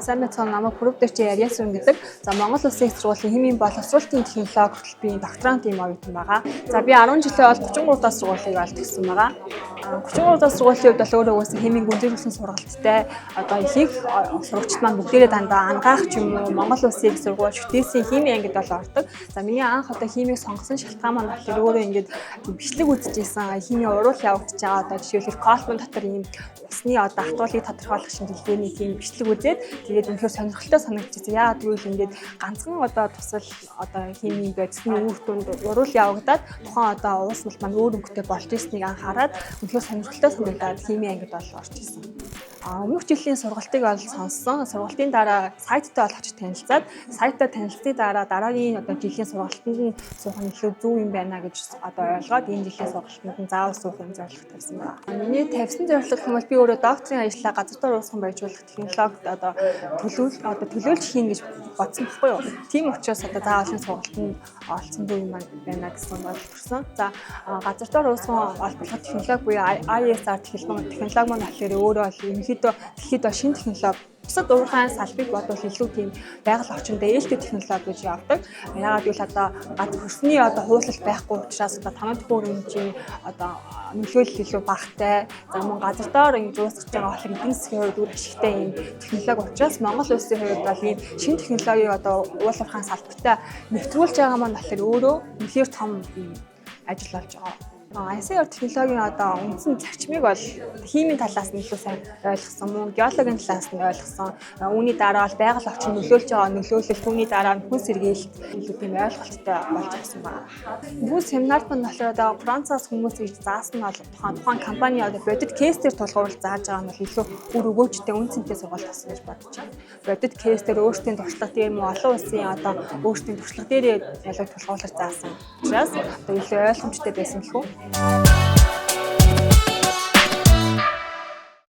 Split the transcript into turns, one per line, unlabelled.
сайн мэцэн намайг Бүрэг дээр чи Яриасрын гэдэг. За Монгол Улсын их сургуулийн химийн боловсруулалтын технологи хөтөлбөрийн докторант юм оюутан байгаа. За би 10 жилээ бол 33 дахь сургуулийг олж төгссөн байгаа. 33 дахь сургуулийн хувьд бол өөрөө өөрөөсөө химийн гүнзгийрсэн сургалттай одоо ихэнх сурагчид маань бүгдээрээ дандаа ангаах ч юм уу Монгол Улсын их сургууль шүтээсийн химийн ангид бол ордог. За миний анх одоо химийг сонгосон шалтгаан маань болохоор өөрөө ингээд бичлэг үзчихсэн химийн уруул явагдаж байгаа одоо жишээлбэл колбон дотор ийм усны одоо хатуулыг тодорхойлох шинжилгээний тийм бичлэг үзээд тэгээд үнэхээр сонирхолтой санагдчихсан. Яагаад гэвэл ингээд ганцхан одоо тусал одоо химийн байцны үр дүнд уруул явагдаад тухайн одоо уус мал маань өөр өнгөтэй болж ирснийг анхаарад үнэхээр сонирхолтой санагдаад химийн ангид бол орж ирсэн. Өмнөх жилийн сургалтыг бол сонссон. Сургалтын дараа сайттай бол очиж танилцаад сайттай танилцсны дараа дараагийн одоо жилийн сургалтанд нь суух нь илүү зөв юм байна гэж одоо ойлгоод энэ жилийн сургалтанд нь заавал суух юм зорилго тавьсан байна. Миний тавьсан зорилго гэвэл би өөрөө докторийн ажлаа газар дор уусган баяжуулах технологид одоо төлөөлж хийн гэж бодсон байхгүй юу. Тийм учраас одоо заавал энэ сургалтанд олцсон зөв юм байна гэсэн бол төрсөн. За газар дор уусган олборлох технологи буюу ISR технологи маань болохоор өөрөө дэлхийд шинэ технологи бусад уурхайн салбарыг бодвол илүү тийм байгаль орчинд ээлтэй технологи гэж явдаг. Яагаад гэвэл одоо газар хөрсний одоо хуулалт байхгүй учраас одоо тоног хөрөмжийн одоо нөлөөлөл илүү багатай. За мөн газар доор ингэж уусгаж байгаа болохоор эдийн засгийн хувьд үр ашигтай юм технологи учраас Монгол Улсын хувьд бол ийм шинэ технологиг одоо уулуурхайн салбартаа нэвтрүүлж байгаа маань болохоор өөрөө үнэхээр том ажил болж байгаа. ISR технологийн одоо үндсэн зарчмыг бол химийн талаас нь илүү сайн ойлгосон, мөн геологийн талаас нь ойлгосон. Үүний дараа бол байгаль орчин нөлөөлж байгаа нөлөөлөл, түүний дараа нь хүн сэргээлт илүү тийм ойлголттой болж ирсэн байна. Бұл семинарт нь болохоор одоо Францаас хүмүүс ирж заасан нь бол тухайн компани одоо бодит кейсээр тулгуурлаж зааж байгаа нь бол илүү үр өгөөжтэй үнцэнтэй сургалт болсон гэж бодож байна. Бодит кейсээр өөрсдийн туршлага дээр мөн олон улсын одоо өөрсдийн туршлага дээр ялгаж тулгуурлаж заасан учраас одоо илүү ойлгомжтой байсан гэх үү.